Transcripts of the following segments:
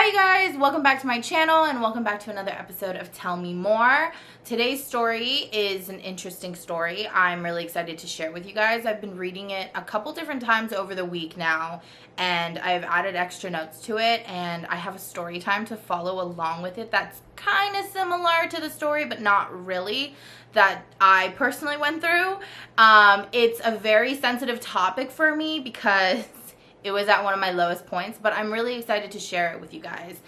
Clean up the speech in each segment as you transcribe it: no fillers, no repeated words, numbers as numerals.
Hi guys, welcome back to my channel and welcome back to another episode of Tell Me More. Today's story is an interesting story. I'm really excited to share with you guys. I've been reading it a couple different times over the week now, and I've added extra notes to it, and I have a story time to follow along with it that's kind of similar to the story, but not really, that I personally went through. It's a very sensitive topic for me because it was at one of my lowest points, but I'm really excited to share it with you guys.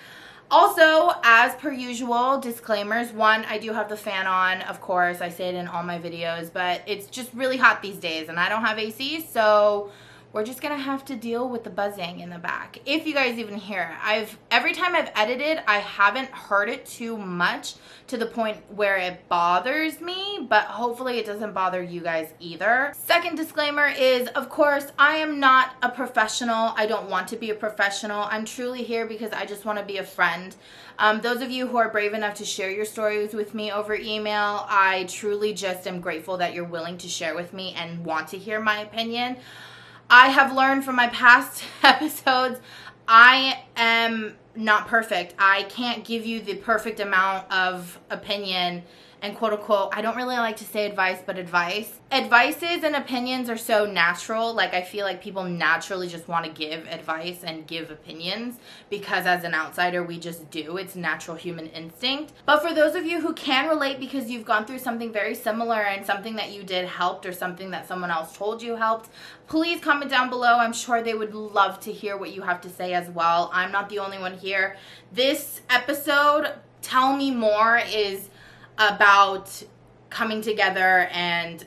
Also, as per usual, disclaimers. One, I do have the fan on, of course. I say it in all my videos, but it's just really hot these days, and I don't have AC, so we're just gonna have to deal with the buzzing in the back. If you guys even hear it. Every time I've edited, I haven't heard it too much to the point where it bothers me, but hopefully it doesn't bother you guys either. Second disclaimer is, of course, I am not a professional. I don't want to be a professional. I'm truly here because I just want to be a friend. Those of you who are brave enough to share your stories with me over email, I truly just am grateful that you're willing to share with me and want to hear my opinion. I have learned from my past episodes, I am not perfect. I can't give you the perfect amount of opinion and quote unquote, I don't really like to say advice, but advice. Advices and opinions are so natural. Like, I feel like people naturally just want to give advice and give opinions because as an outsider, we just do. It's natural human instinct. But for those of you who can relate because you've gone through something very similar and something that you did helped or something that someone else told you helped, please comment down below. I'm sure they would love to hear what you have to say as well. I'm not the only one here. This episode, Tell Me More, is about coming together and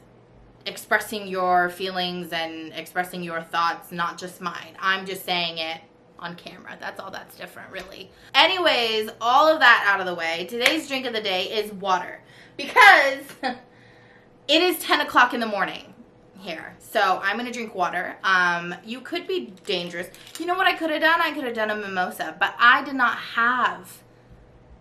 expressing your feelings and expressing your thoughts, not just mine. I'm just saying it on camera. That's all that's different, really. Anyways, all of that out of the way, today's drink of the day is water because it is 10 o'clock in the morning here. So I'm going to drink water. You could be dangerous. You know what I could have done? I could have done a mimosa, but I did not have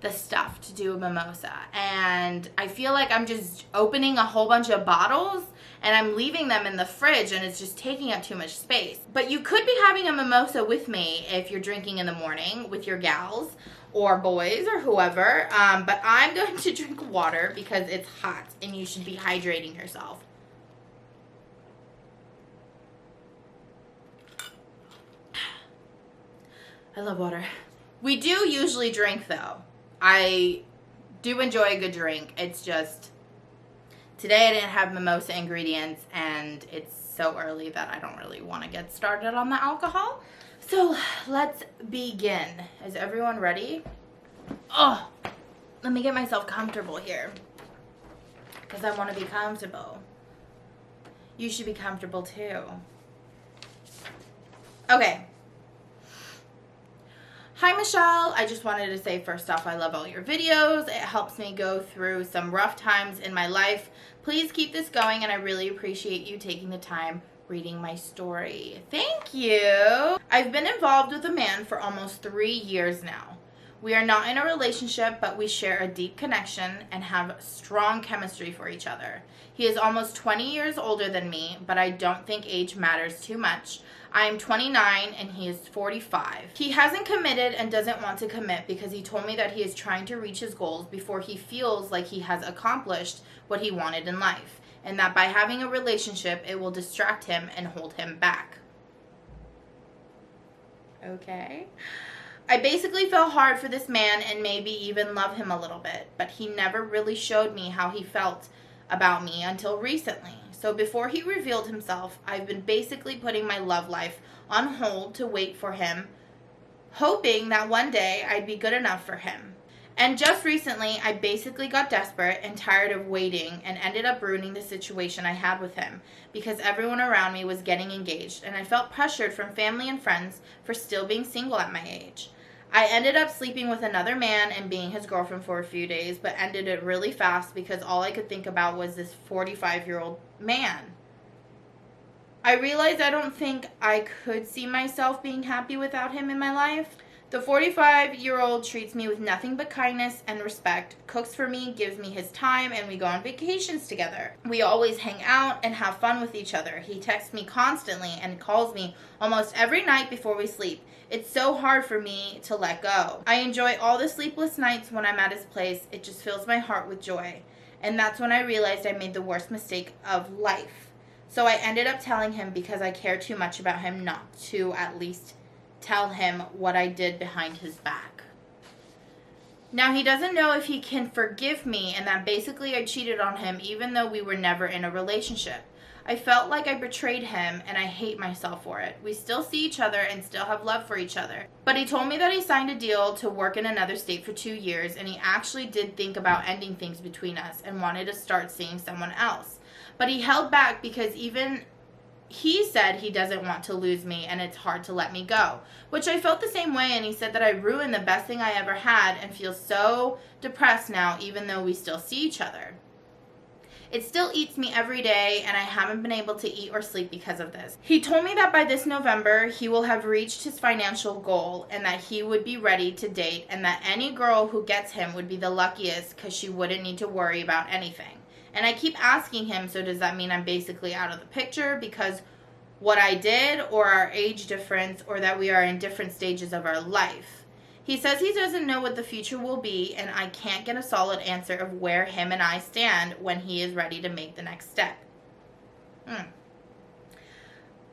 the stuff to do a mimosa, and I feel like I'm just opening a whole bunch of bottles and I'm leaving them in the fridge and it's just taking up too much space. But you could be having a mimosa with me if you're drinking in the morning with your gals or boys or whoever, but I'm going to drink water because it's hot and you should be hydrating yourself. I love water. We do usually drink though. I do enjoy a good drink. It's just, today I didn't have mimosa ingredients and it's so early that I don't really want to get started on the alcohol. So let's begin. Is everyone ready? Oh, let me get myself comfortable here because I want to be comfortable. You should be comfortable too. Okay. Hi Michelle, I just wanted to say first off, I love all your videos. It helps me go through some rough times in my life. Please keep this going and I really appreciate you taking the time reading my story. Thank you. I've been involved with a man for almost 3 years now. We are not in a relationship, but we share a deep connection and have strong chemistry for each other. He is almost 20 years older than me, but I don't think age matters too much. I am 29 and he is 45. He hasn't committed and doesn't want to commit because he told me that he is trying to reach his goals before he feels like he has accomplished what he wanted in life, and that by having a relationship, it will distract him and hold him back. Okay. I basically fell hard for this man and maybe even love him a little bit, but he never really showed me how he felt about me until recently. So before he revealed himself, I've been basically putting my love life on hold to wait for him, hoping that one day I'd be good enough for him. And just recently, I basically got desperate and tired of waiting and ended up ruining the situation I had with him because everyone around me was getting engaged and I felt pressured from family and friends for still being single at my age. I ended up sleeping with another man and being his girlfriend for a few days, but ended it really fast because all I could think about was this 45-year-old man. I realized I don't think I could see myself being happy without him in my life. The 45-year-old treats me with nothing but kindness and respect, cooks for me, gives me his time, and we go on vacations together. We always hang out and have fun with each other. He texts me constantly and calls me almost every night before we sleep. It's so hard for me to let go. I enjoy all the sleepless nights when I'm at his place. It just fills my heart with joy. And that's when I realized I made the worst mistake of life. So I ended up telling him because I care too much about him not to at least tell him what I did behind his back. Now, he doesn't know if he can forgive me and that basically I cheated on him even though we were never in a relationship. I felt like I betrayed him and I hate myself for it. We still see each other and still have love for each other. But he told me that he signed a deal to work in another state for 2 years and he actually did think about ending things between us and wanted to start seeing someone else. But he held back because even he said he doesn't want to lose me and it's hard to let me go, which I felt the same way, and he said that I ruined the best thing I ever had and feel so depressed now even though we still see each other. It still eats me every day and I haven't been able to eat or sleep because of this. He told me that by this November he will have reached his financial goal and that he would be ready to date and that any girl who gets him would be the luckiest because she wouldn't need to worry about anything. And I keep asking him, so does that mean I'm basically out of the picture because what I did or our age difference or that we are in different stages of our life? He says he doesn't know what the future will be and I can't get a solid answer of where him and I stand when he is ready to make the next step.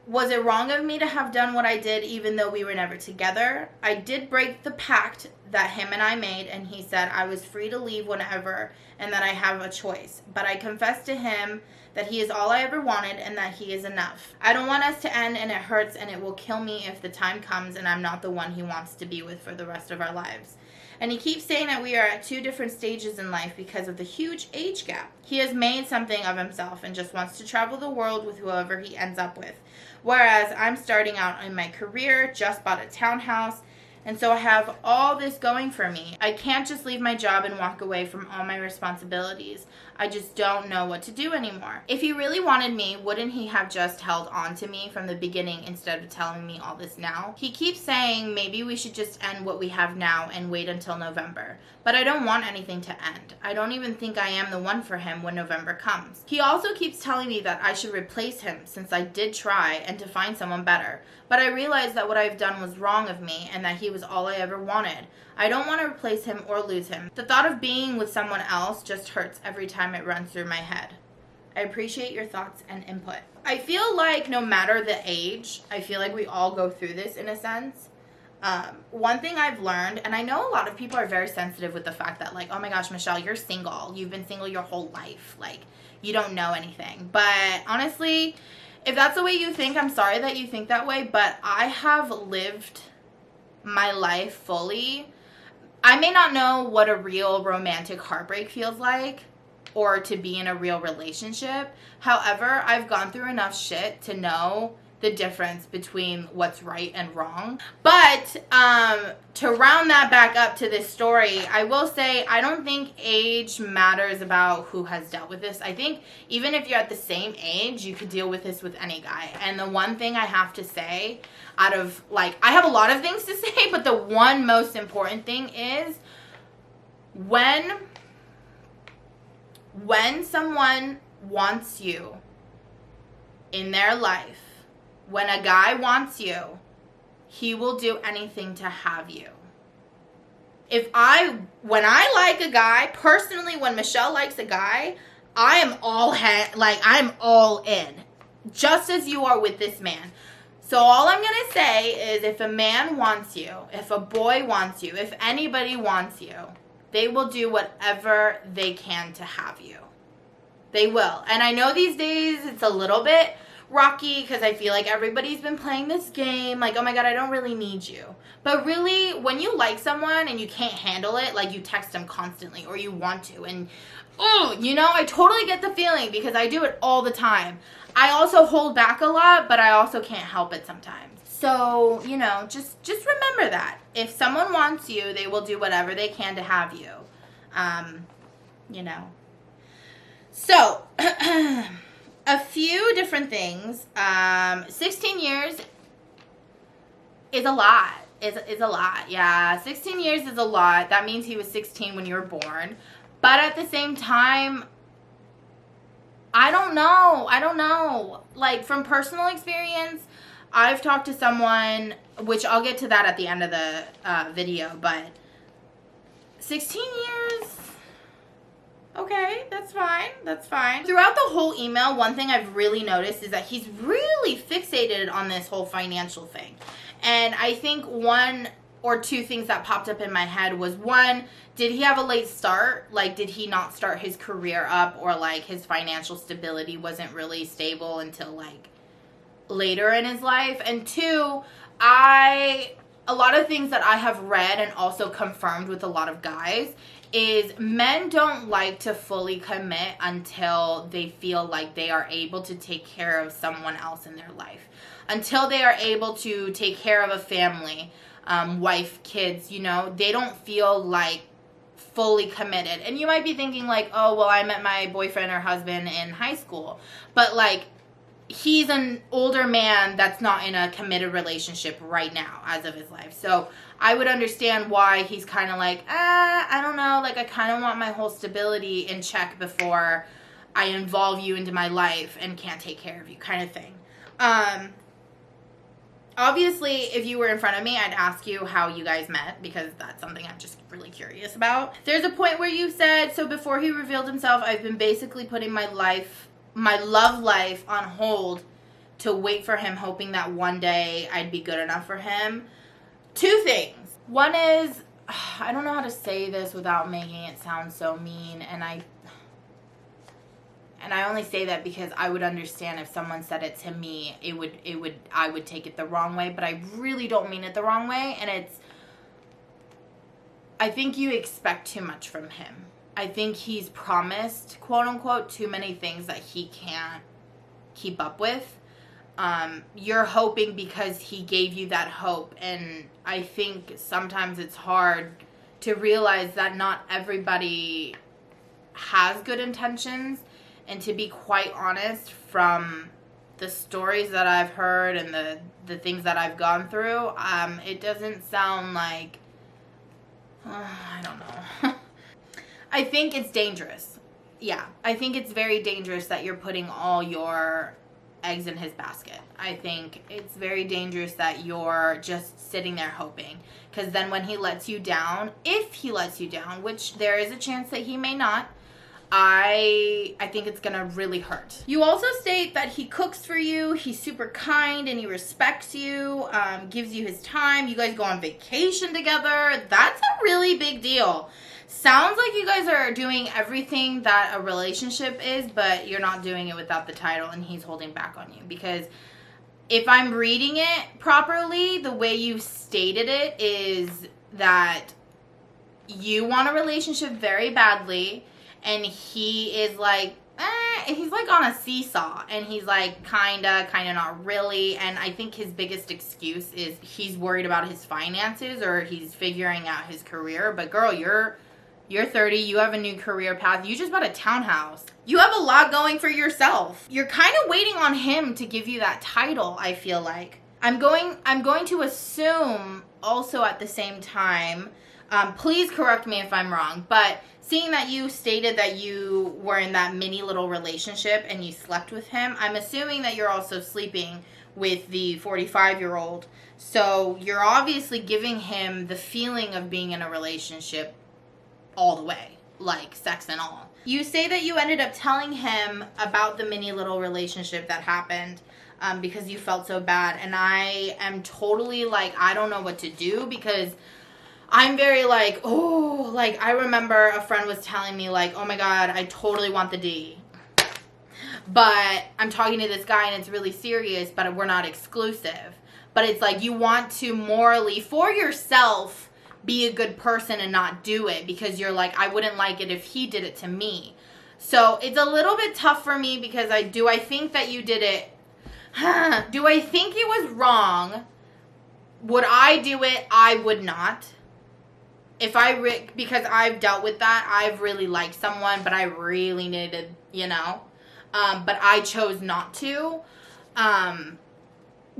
Was it wrong of me to have done what I did even though we were never together? I did break the pact that him and I made, and he said I was free to leave whenever and that I have a choice. But I confessed to him that he is all I ever wanted and that he is enough. I don't want us to end and it hurts and it will kill me if the time comes and I'm not the one he wants to be with for the rest of our lives. And he keeps saying that we are at 2 different stages in life because of the huge age gap. He has made something of himself and just wants to travel the world with whoever he ends up with. Whereas I'm starting out in my career, just bought a townhouse, and so I have all this going for me. I can't just leave my job and walk away from all my responsibilities. I just don't know what to do anymore. If he really wanted me, wouldn't he have just held on to me from the beginning instead of telling me all this now? He keeps saying maybe we should just end what we have now and wait until November. But I don't want anything to end. I don't even think I am the one for him when November comes. He also keeps telling me that I should replace him since I did try and to find someone better. But I realized that what I've done was wrong of me and that he was all I ever wanted. I don't want to replace him or lose him. The thought of being with someone else just hurts every time it runs through my head. I appreciate your thoughts and input. I feel like no matter the age, I feel like we all go through this in a sense. One thing I've learned, and I know a lot of people are very sensitive with the fact that like, oh my gosh, Michelle, you're single. You've been single your whole life. Like, you don't know anything. But honestly, if that's the way you think, I'm sorry that you think that way, but I have lived my life fully. I may not know what a real romantic heartbreak feels like or to be in a real relationship. However, I've gone through enough shit to know the difference between what's right and wrong. But to round that back up to this story, I will say I don't think age matters about who has dealt with this. I think even if you're at the same age, you could deal with this with any guy. And the one thing I have to say out of, like, I have a lot of things to say, but the one most important thing is when someone wants you in their life, when a guy wants you, he will do anything to have you. When I like a guy, personally, when Michelle likes a guy, I'm all in. Just as you are with this man. So all I'm going to say is if a man wants you, if a boy wants you, if anybody wants you, they will do whatever they can to have you. They will. And I know these days it's a little bit rocky because I feel like everybody's been playing this game like, oh my god, I don't really need you. But really, when you like someone and you can't handle it, like you text them constantly or you want to, and I totally get the feeling because I do it all the time. I also hold back a lot, but I also can't help it sometimes. So, just remember that. If someone wants you, they will do whatever they can to have you. So, a few different things. 16 years is a lot. Is a lot. Yeah, 16 years is a lot. That means he was 16 when you were born. But at the same time, I don't know. I don't know. Like, from personal experience, I've talked to someone, which I'll get to that at the end of the video, but 16 years, okay, that's fine. That's fine. Throughout the whole email, one thing I've really noticed is that he's really fixated on this whole financial thing. And I think one or two things that popped up in my head was, one, did he have a late start? Like, did he not start his career up, or like his financial stability wasn't really stable until like later in his life? And two, a lot of things that I have read and also confirmed with a lot of guys is men don't like to fully commit until they feel like they are able to take care of someone else in their life. Until they are able to take care of a family, wife, kids, you know, they don't feel like fully committed. And you might be thinking like, oh, well, I met my boyfriend or husband in high school. But like, he's an older man that's not in a committed relationship right now as of his life. So I would understand why he's kind of like, I don't know, like I kind of want my whole stability in check before I involve you into my life and can't take care of you, kind of thing. Obviously, if you were in front of me, I'd ask you how you guys met, because that's something I'm just really curious about. There's a point where you said, so before he revealed himself, I've been basically putting my love life on hold to wait for him, hoping that one day I'd be good enough for him. Two things. One is, I don't know how to say this without making it sound so mean, and I only say that because I would understand if someone said it to me, I would take it the wrong way, but I really don't mean it the wrong way, and I think you expect too much from him. I think he's promised, quote unquote, too many things that he can't keep up with. You're hoping because he gave you that hope, and I think sometimes it's hard to realize that not everybody has good intentions. And to be quite honest, from the stories that I've heard and the things that I've gone through, it doesn't sound like, I don't know. I think it's dangerous. Yeah, I think it's very dangerous that you're putting all your eggs in his basket. I think it's very dangerous that you're just sitting there hoping. Because then when he lets you down, if he lets you down, which there is a chance that he may not, I think it's gonna really hurt. You also state that he cooks for you, he's super kind, and he respects you, gives you his time. You guys go on vacation together. That's a really big deal. Sounds like you guys are doing everything that a relationship is, but you're not doing it without the title, and he's holding back on you. Because if I'm reading it properly, the way you stated it is that you want a relationship very badly, and he is like, he's like on a seesaw, and he's like kinda not really. And I think his biggest excuse is he's worried about his finances, or he's figuring out his career. But girl, you're 30, you have a new career path, you just bought a townhouse, you have a lot going for yourself. You're kind of waiting on him to give you that title, I feel like. I'm going to assume also at the same time, please correct me if I'm wrong, but seeing that you stated that you were in that mini little relationship and you slept with him, I'm assuming that you're also sleeping with the 45-year-old. So you're obviously giving him the feeling of being in a relationship all the way, like sex and all. You say that you ended up telling him about the mini little relationship that happened because you felt so bad. And I am totally like, I don't know what to do, because I'm very like, oh, like I remember a friend was telling me like, oh my God, I totally want the D. But I'm talking to this guy and it's really serious, but we're not exclusive. But it's like you want to morally, for yourself, be a good person and not do it, because you're like, I wouldn't like it if he did it to me. So it's a little bit tough for me, because I think that you did it. Do I think it was wrong? Would I do it? I would not. Because I've dealt with that. I've really liked someone, but I really needed, but I chose not to.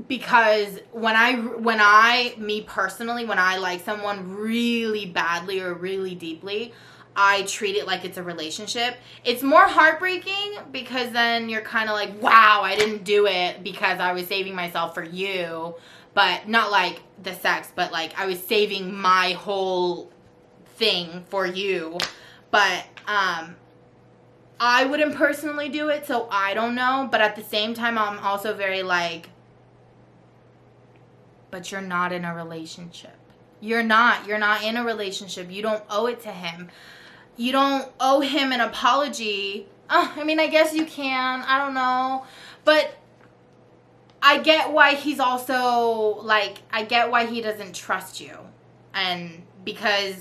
because when I me personally, when I like someone really badly or really deeply, I treat it like it's a relationship. It's more heartbreaking because then you're kind of like, wow, I didn't do it because I was saving myself for you. But not like the sex, but like I was saving my whole thing for you. But I wouldn't personally do it, so I don't know. But at the same time, I'm also very like, but you're not in a relationship. You're not in a relationship. You don't owe it to him. You don't owe him an apology. I mean, I guess you can. I don't know. But I get why he's also, like, I get why he doesn't trust you. And because,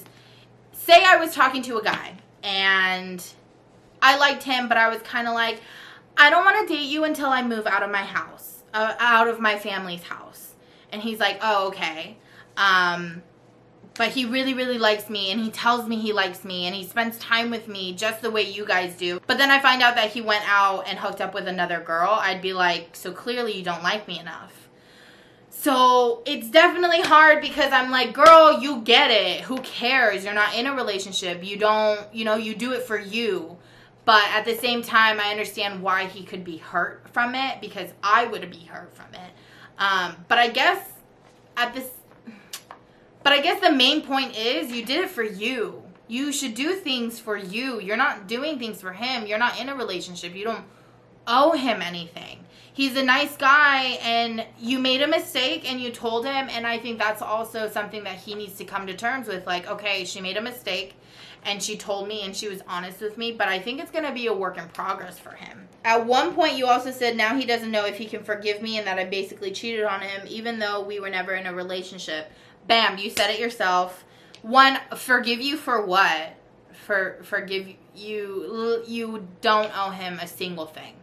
say I was talking to a guy, and I liked him, but I was kind of like, I don't want to date you until I move out of my house, out of my family's house. And he's like, oh, okay. But he really, really likes me, and he tells me he likes me, and he spends time with me just the way you guys do. But then I find out that he went out and hooked up with another girl. I'd be like, so clearly you don't like me enough. So it's definitely hard because I'm like, girl, you get it. Who cares? You're not in a relationship. You don't, you do it for you. But at the same time, I understand why he could be hurt from it because I would be hurt from it. But I guess the main point is you did it for you. You should do things for you. You're not doing things for him. You're not in a relationship. You don't owe him anything. He's a nice guy, and you made a mistake and you told him, and I think that's also something that he needs to come to terms with. Like, okay, she made a mistake and she told me and she was honest with me, but I think it's going to be a work in progress for him. At one point, you also said now he doesn't know if he can forgive me and that I basically cheated on him even though we were never in a relationship. Bam, you said it yourself. One, forgive you for what? Forgive you. You don't owe him a single thing.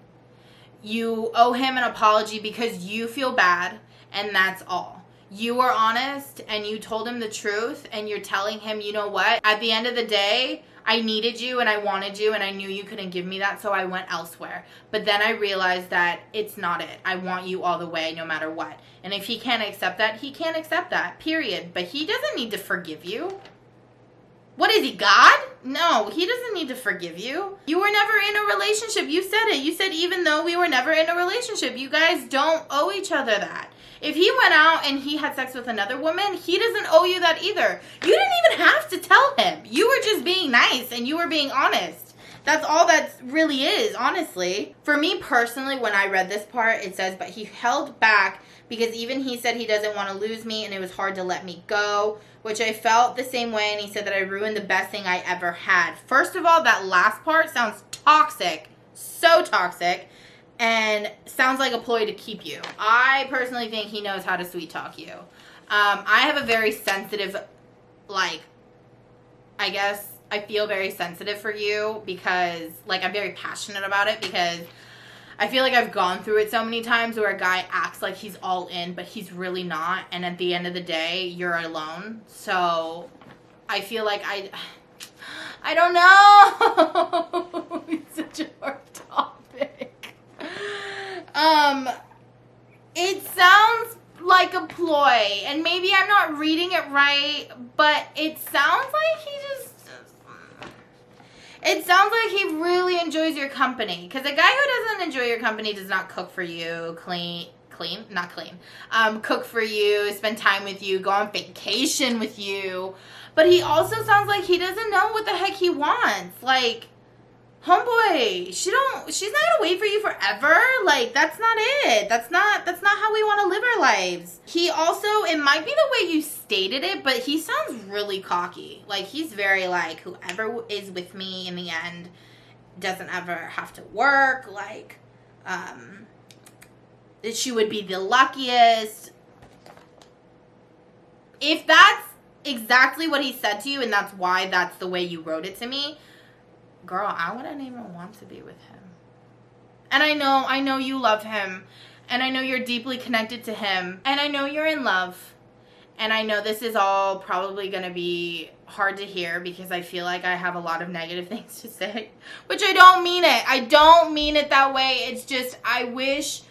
You owe him an apology because you feel bad, and that's all. You were honest, and you told him the truth, and you're telling him, you know what? At the end of the day, I needed you, and I wanted you, and I knew you couldn't give me that, so I went elsewhere. But then I realized that it's not it. I want you all the way, no matter what. And if he can't accept that, he can't accept that, period. But he doesn't need to forgive you. What is he, God? No, he doesn't need to forgive you. You were never in a relationship. You said it. You said even though we were never in a relationship, you guys don't owe each other that. If he went out and he had sex with another woman, he doesn't owe you that either. You didn't even have to tell him. You were just being nice and you were being honest. That's all that really is, honestly. For me personally, when I read this part, it says, but he held back because even he said he doesn't want to lose me and it was hard to let me go, which I felt the same way, and he said that I ruined the best thing I ever had. First of all, that last part sounds toxic. So toxic. And sounds like a ploy to keep you. I personally think he knows how to sweet talk you. I have a very sensitive, I guess I feel very sensitive for you because, I'm very passionate about it because I feel like I've gone through it so many times where a guy acts like he's all in, but he's really not. And at the end of the day, you're alone. So I feel like I don't know. It's such a hard topic. It sounds like a ploy, and maybe I'm not reading it right, but it sounds like he really enjoys your company. Because a guy who doesn't enjoy your company does not cook for you, cook for you, spend time with you, go on vacation with you. But he also sounds like he doesn't know what the heck he wants. Homeboy, she's not gonna wait for you forever. That's not it. That's not how we want to live our lives. He also, it might be the way you stated it, but he sounds really cocky. He's very whoever is with me in the end doesn't ever have to work. She would be the luckiest. If that's exactly what he said to you, and that's why that's the way you wrote it to me, girl, I wouldn't even want to be with him. And I know you love him. And I know you're deeply connected to him. And I know you're in love. And I know this is all probably going to be hard to hear because I feel like I have a lot of negative things to say. Which I don't mean it. I don't mean it that way. It's just I wish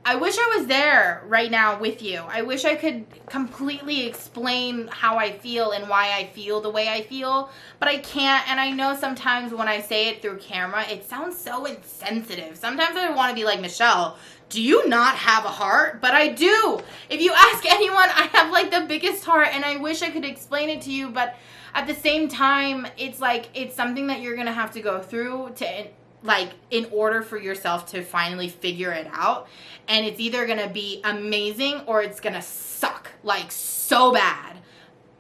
I wish I was there right now with you. I wish I could completely explain how I feel and why I feel the way I feel, but I can't. And I know sometimes when I say it through camera, it sounds so insensitive. Sometimes I want to be like, Michelle, do you not have a heart? But I do. If you ask anyone, I have like the biggest heart, and I wish I could explain it to you, but at the same time, it's like, it's something that you're going to have to go through to, like, in order for yourself to finally figure it out. And it's either going to be amazing or it's going to suck, like, so bad.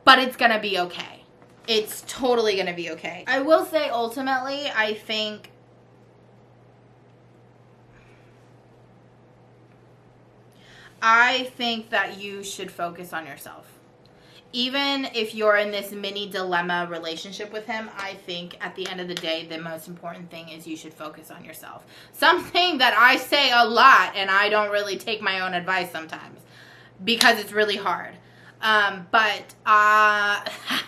But it's going to be okay. It's totally going to be okay. I will say, ultimately, I think that you should focus on yourself. Even if you're in this mini dilemma relationship with him, I think at the end of the day, the most important thing is you should focus on yourself. Something that I say a lot, and I don't really take my own advice sometimes because it's really hard. But I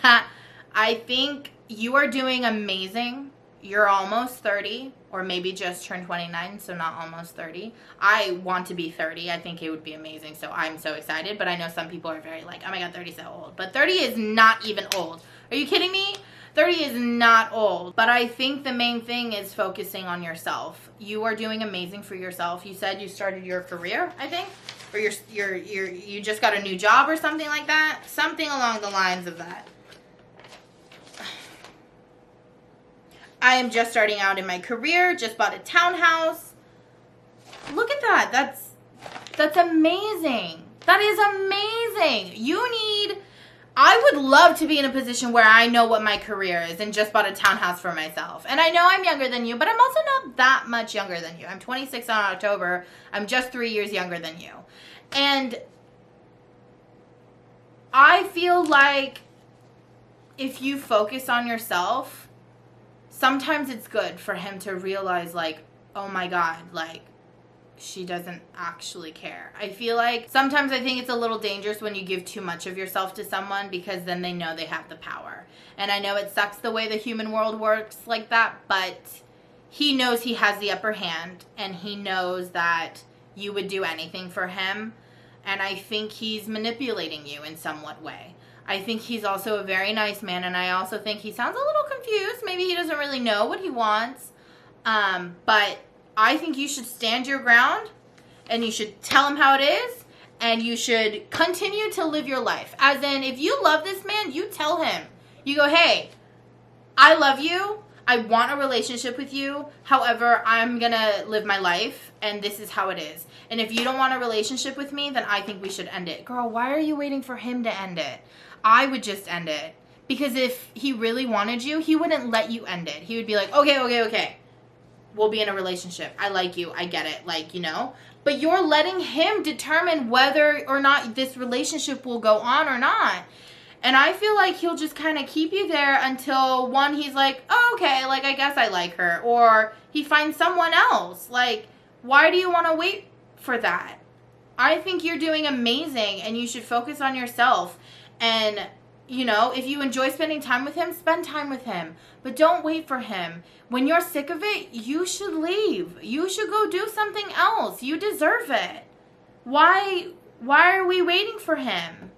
think you are doing amazing. You're almost 30, or maybe just turned 29, so not almost 30. I want to be 30. I think it would be amazing, so I'm so excited. But I know some people are very like, oh my God, 30 is so old. But 30 is not even old. Are you kidding me? 30 is not old. But I think the main thing is focusing on yourself. You are doing amazing for yourself. You said you started your career, I think, or you just got a new job or something like that. Something along the lines of that. I am just starting out in my career, just bought a townhouse. Look at that. That's amazing. That is amazing. I would love to be in a position where I know what my career is and just bought a townhouse for myself. And I know I'm younger than you, but I'm also not that much younger than you. I'm 26 on October. I'm just 3 years younger than you. And I feel like if you focus on yourself, sometimes it's good for him to realize, like, oh my God, like, she doesn't actually care. I feel like sometimes I think it's a little dangerous when you give too much of yourself to someone, because then they know they have the power. And I know it sucks the way the human world works like that, but he knows he has the upper hand, and he knows that you would do anything for him. And I think he's manipulating you in somewhat way. I think he's also a very nice man, and I also think he sounds a little confused. Maybe he doesn't really know what he wants. But I think you should stand your ground, and you should tell him how it is, and you should continue to live your life. As in, if you love this man, you tell him. You go, hey, I love you. I want a relationship with you. However, I'm going to live my life, and this is how it is. And if you don't want a relationship with me, then I think we should end it. Girl, why are you waiting for him to end it? I would just end it. Because if he really wanted you, he wouldn't let you end it. He would be like, okay. We'll be in a relationship. I like you. I get it. Like, you know. But you're letting him determine whether or not this relationship will go on or not. And I feel like he'll just kind of keep you there until, one, he's like, oh, okay, like, I guess I like her. Or he finds someone else. Like, why do you want to wait for that? I think you're doing amazing, and you should focus on yourself. And, you know, if you enjoy spending time with him, spend time with him. But don't wait for him. When you're sick of it, you should leave. You should go do something else. You deserve it. Why are we waiting for him?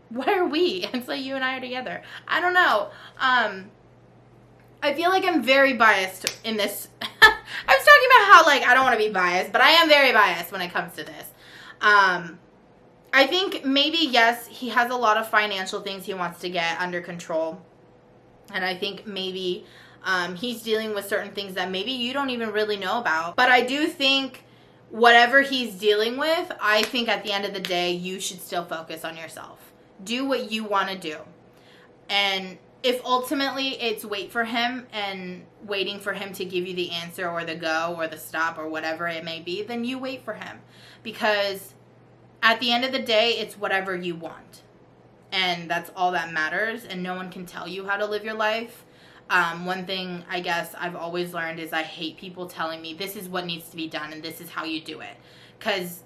Why are we? It's like you and I are together. I don't know. I feel like I'm very biased in this. I was talking about how, like, I don't want to be biased, but I am very biased when it comes to this. I think maybe, yes, he has a lot of financial things he wants to get under control. And I think maybe he's dealing with certain things that maybe you don't even really know about. But I do think whatever he's dealing with, I think at the end of the day, you should still focus on yourself. Do what you want to do. And if ultimately it's wait for him and waiting for him to give you the answer or the go or the stop or whatever it may be, then you wait for him. Because at the end of the day, it's whatever you want. And that's all that matters. And no one can tell you how to live your life. One thing I guess I've always learned is I hate people telling me this is what needs to be done and this is how you do it. Because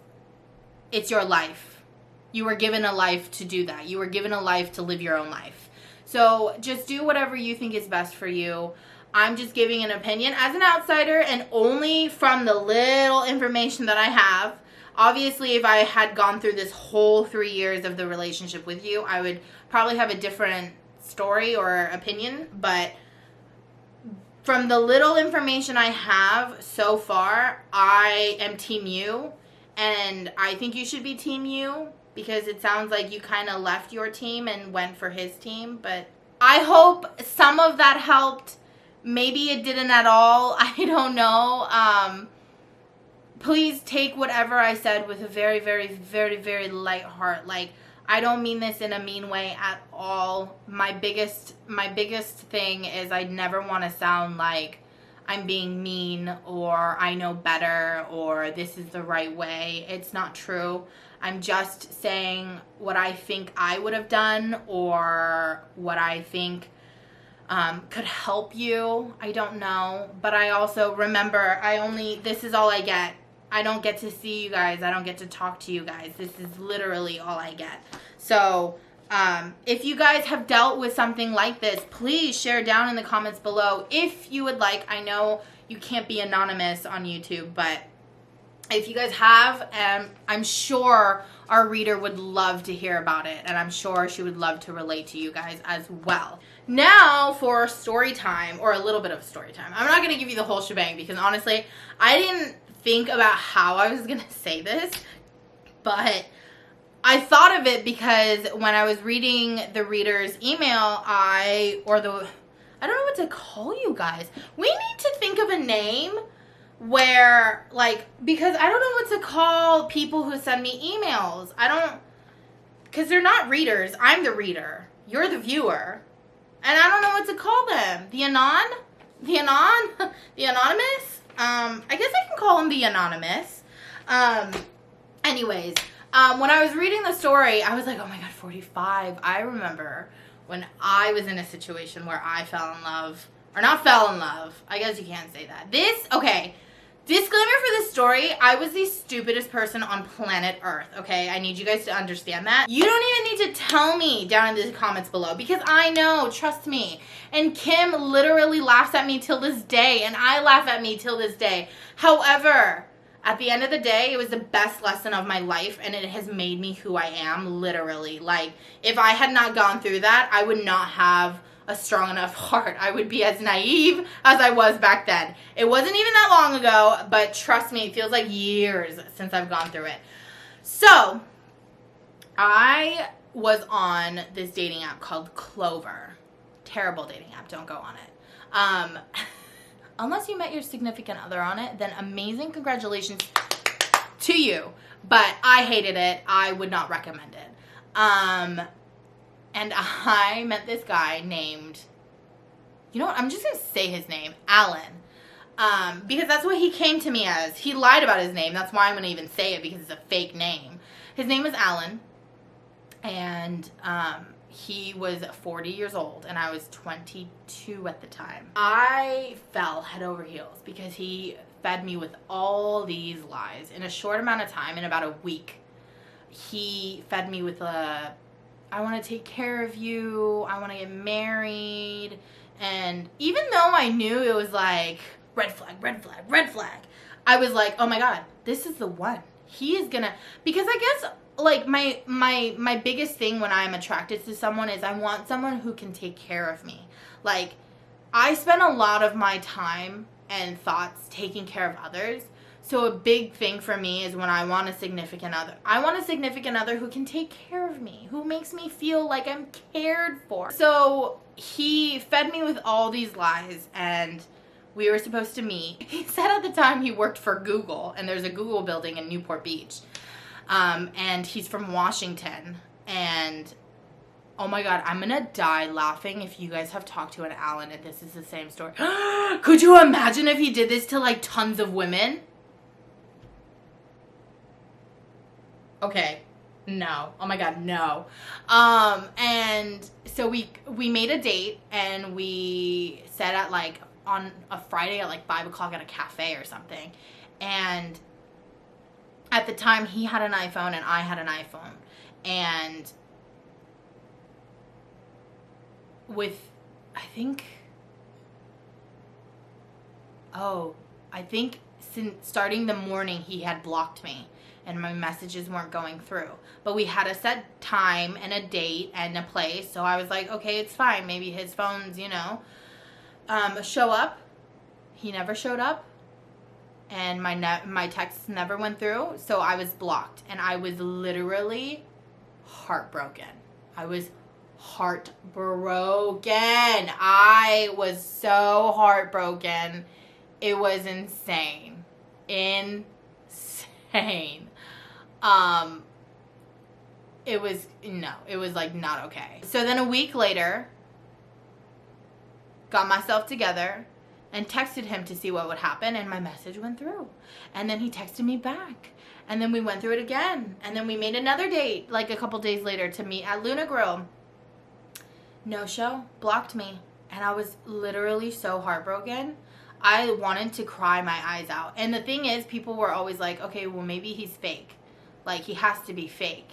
it's your life. You were given a life to do that. You were given a life to live your own life. So just do whatever you think is best for you. I'm just giving an opinion as an outsider and only from the little information that I have. Obviously, if I had gone through this whole 3 years of the relationship with you, I would probably have a different story or opinion. But from the little information I have so far, I am team you. And I think you should be team you, because it sounds like you kind of left your team and went for his team. But I hope some of that helped. Maybe it didn't at all. I don't know. Please take whatever I said with a very, very, very, very light heart. Like, I don't mean this in a mean way at all. My biggest thing is I never want to sound like I'm being mean or I know better or this is the right way. It's not true. I'm just saying what I think I would have done or what I think could help you. I don't know. But I also remember this is all I get. I don't get to see you guys. I don't get to talk to you guys. This is literally all I get. So if you guys have dealt with something like this, please share down in the comments below if you would like. I know you can't be anonymous on YouTube, but if you guys have, I'm sure our reader would love to hear about it, and I'm sure she would love to relate to you guys as well. Now for story time, or a little bit of story time. I'm not going to give you the whole shebang because honestly, I didn't think about how I was going to say this, but I thought of it because when I was reading the reader's email, I don't know what to call you guys. We need to think of a name where, like, because I don't know what to call people who send me emails. Because they're not readers. I'm the reader. You're the viewer. And I don't know what to call them. The anonymous? I guess I can call him the anonymous. Anyways, when I was reading the story, I was like, oh my God, 45. I remember when I was in a situation where I fell in love, or not fell in love. I guess you can't say that. Disclaimer for this story, I was the stupidest person on planet Earth, okay? I need you guys to understand that. You don't even need to tell me down in the comments below because I know, trust me. And Kim literally laughs at me till this day, and I laugh at me till this day. However, at the end of the day, it was the best lesson of my life, and it has made me who I am, literally. Like, if I had not gone through that, I would not have a strong enough heart. I would be as naive as I was back then. It wasn't even that long ago, but trust me, it feels like years since I've gone through it. So, I was on this dating app called Clover. Terrible dating app, don't go on it. Unless you met your significant other on it, then amazing, congratulations to you. But I hated it. I would not recommend it. And I met this guy named, you know what, I'm just going to say his name, Alan. Because that's what he came to me as. He lied about his name. That's why I'm going to even say it, because it's a fake name. His name is Alan. And he was 40 years old, and I was 22 at the time. I fell head over heels because he fed me with all these lies. In a short amount of time, in about a week, he fed me with I want to take care of you, I want to get married, and even though I knew it was like, red flag, red flag, red flag, I was like, oh my God, this is the one. He is gonna, because I guess, like, my biggest thing when I'm attracted to someone is I want someone who can take care of me. Like, I spend a lot of my time and thoughts taking care of others. So a big thing for me is when I want a significant other. I want a significant other who can take care of me, who makes me feel like I'm cared for. So he fed me with all these lies, and we were supposed to meet. He said at the time he worked for Google, and there's a Google building in Newport Beach. And he's from Washington, and oh my God, I'm gonna die laughing if you guys have talked to an Alan and this is the same story. Could you imagine if he did this to like tons of women? Okay, no. Oh my God, no. And so we made a date, and we set at like on a Friday at like 5 o'clock at a cafe or something. And at the time he had an iPhone and I had an iPhone. And I think since starting the morning he had blocked me. and my messages weren't going through. But we had a set time and a date and a place, so I was like, okay, it's fine. Maybe his phone's, show up. He never showed up, and my texts never went through, so I was blocked, and I was literally heartbroken. I was heartbroken. I was so heartbroken. It was insane. Insane. It was like not okay. So then a week later, got myself together and texted him to see what would happen, and my message went through. And then he texted me back. And then we went through it again. And then we made another date, like a couple days later, to meet at Luna Grill. No show. Blocked me. And I was literally so heartbroken. I wanted to cry my eyes out. And the thing is, people were always like, okay, well, maybe he's fake. Like, he has to be fake.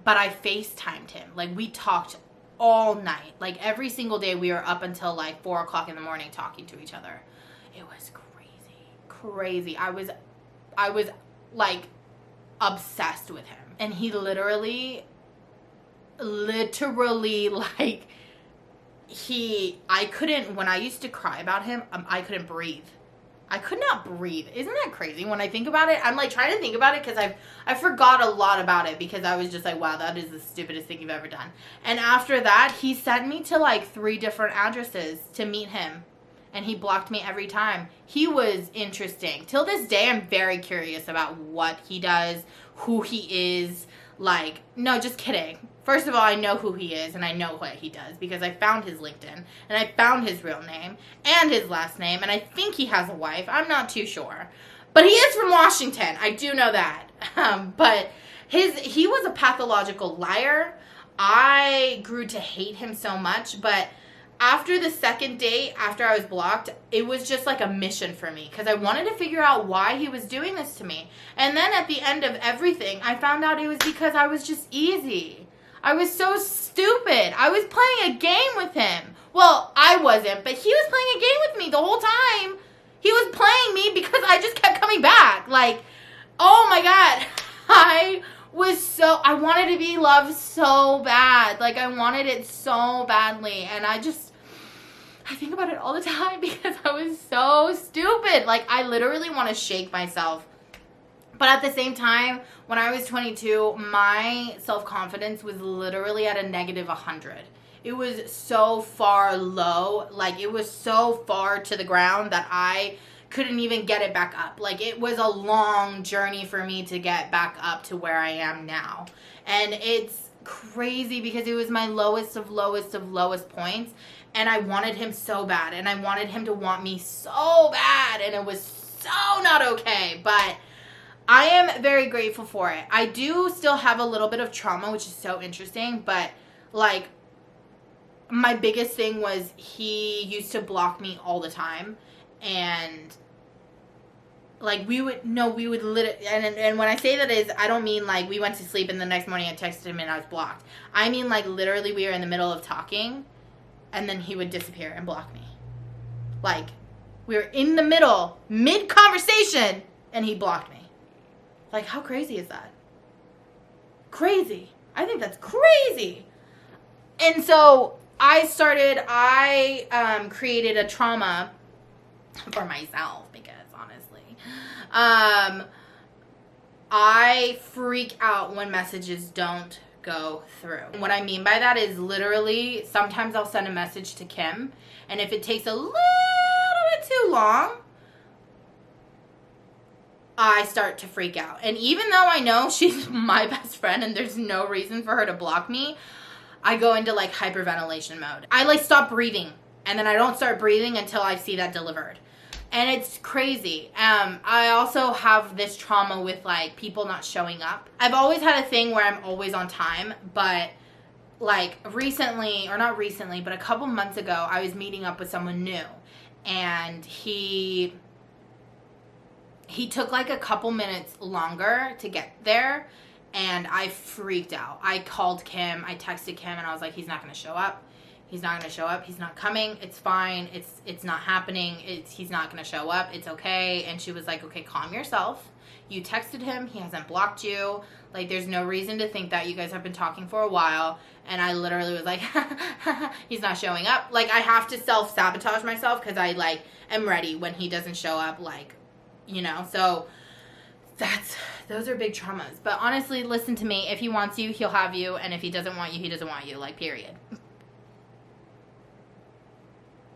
But I FaceTimed him. Like, we talked all night. Like, every single day we were up until like 4 o'clock in the morning talking to each other. It was crazy. I was like obsessed with him. And he literally like, when I used to cry about him, I couldn't breathe. I could not breathe. Isn't that crazy? When I think about it, I'm like trying to think about it because I forgot a lot about it because I was just like, wow, that is the stupidest thing you've ever done. And after that, he sent me to like 3 different addresses to meet him. And he blocked me every time. He was interesting. Till this day, I'm very curious about what he does, who he is. Like, no, just kidding. First of all, I know who he is and I know what he does because I found his LinkedIn and I found his real name and his last name, and I think he has a wife. I'm not too sure. But he is from Washington. I do know that. But he was a pathological liar. I grew to hate him so much, but after the second date, after I was blocked, it was just like a mission for me because I wanted to figure out why he was doing this to me. And then at the end of everything, I found out it was because I was just easy. I was so stupid. I was playing a game with him. Well, I wasn't, but he was playing a game with me the whole time. He was playing me because I just kept coming back. Like, oh my God. I wanted to be loved so bad. Like, I wanted it so badly. And I think about it all the time because I was so stupid. Like, I literally want to shake myself. But at the same time, when I was 22, my self-confidence was literally at a negative 100. It was so far low. Like, it was so far to the ground that I couldn't even get it back up. Like, it was a long journey for me to get back up to where I am now. And it's crazy because it was my lowest of lowest points. And I wanted him so bad. And I wanted him to want me so bad. And it was so not okay. But I am very grateful for it. I do still have a little bit of trauma, which is so interesting. But, like, my biggest thing was he used to block me all the time. And like we would literally, and when I say that is, I don't mean like we went to sleep and the next morning I texted him and I was blocked. I mean like literally we were in the middle of talking and then he would disappear and block me. Like we were in the middle, mid-conversation, and he blocked me. Like, how crazy is that? Crazy. I think that's crazy. And so I created a trauma for myself because honestly, I freak out when messages don't go through. And what I mean by that is literally sometimes I'll send a message to Kim, and if it takes a little bit too long, I start to freak out. And even though I know she's my best friend and there's no reason for her to block me, I go into like hyperventilation mode. I like stop breathing, and then I don't start breathing until I see that delivered. And it's crazy. I also have this trauma with like people not showing up. I've always had a thing where I'm always on time, but like recently, or not recently, but a couple months ago, I was meeting up with someone new, and he took like a couple minutes longer to get there, and I freaked out. I called Kim, I texted Kim, and I was like, he's not going to show up. He's not going to show up. He's not coming. It's fine. It's not happening. He's not going to show up. It's okay. And she was like, okay, calm yourself. You texted him. He hasn't blocked you. Like, there's no reason to think that. You guys have been talking for a while. And I literally was like, he's not showing up. Like, I have to self-sabotage myself because I, like, am ready when he doesn't show up, like, you know. So those are big traumas. But honestly, listen to me. If he wants you, he'll have you. And if he doesn't want you, he doesn't want you. Like, period.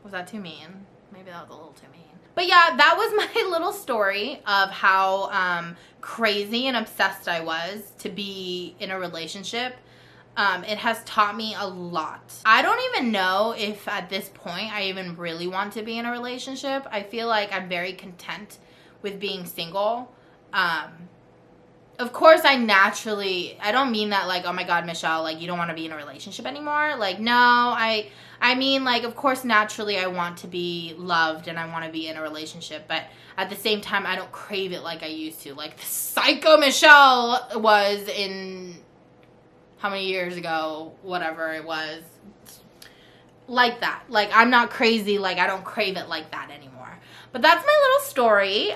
Was that too mean? Maybe that was a little too mean. But yeah, that was my little story of how crazy and obsessed I was to be in a relationship. It has taught me a lot. I don't even know if at this point I even really want to be in a relationship. I feel like I'm very content with being single. Of course, I don't mean that like, oh my God, Michelle, like you don't want to be in a relationship anymore. Like, no, I mean like, of course, naturally I want to be loved and I want to be in a relationship. But at the same time, I don't crave it like I used to. Like the psycho Michelle was in how many years ago, whatever it was. Like that. Like, I'm not crazy. Like, I don't crave it like that anymore. But that's my little story.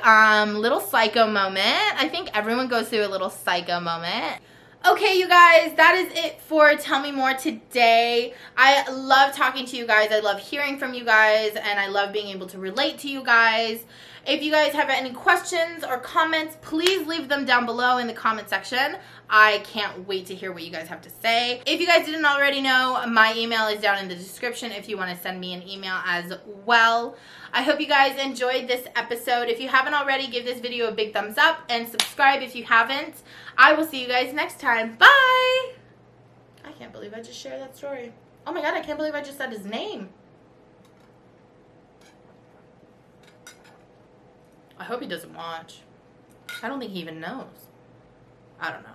Little psycho moment. I think everyone goes through a little psycho moment. Okay, you guys, that is it for Tell Me More today. I love talking to you guys. I love hearing from you guys, and I love being able to relate to you guys. If you guys have any questions or comments, please leave them down below in the comment section. I can't wait to hear what you guys have to say. If you guys didn't already know, my email is down in the description if you want to send me an email as well. I hope you guys enjoyed this episode. If you haven't already, give this video a big thumbs up and subscribe if you haven't. I will see you guys next time. Bye! I can't believe I just shared that story. Oh my God, I can't believe I just said his name. I hope he doesn't watch. I don't think he even knows. I don't know.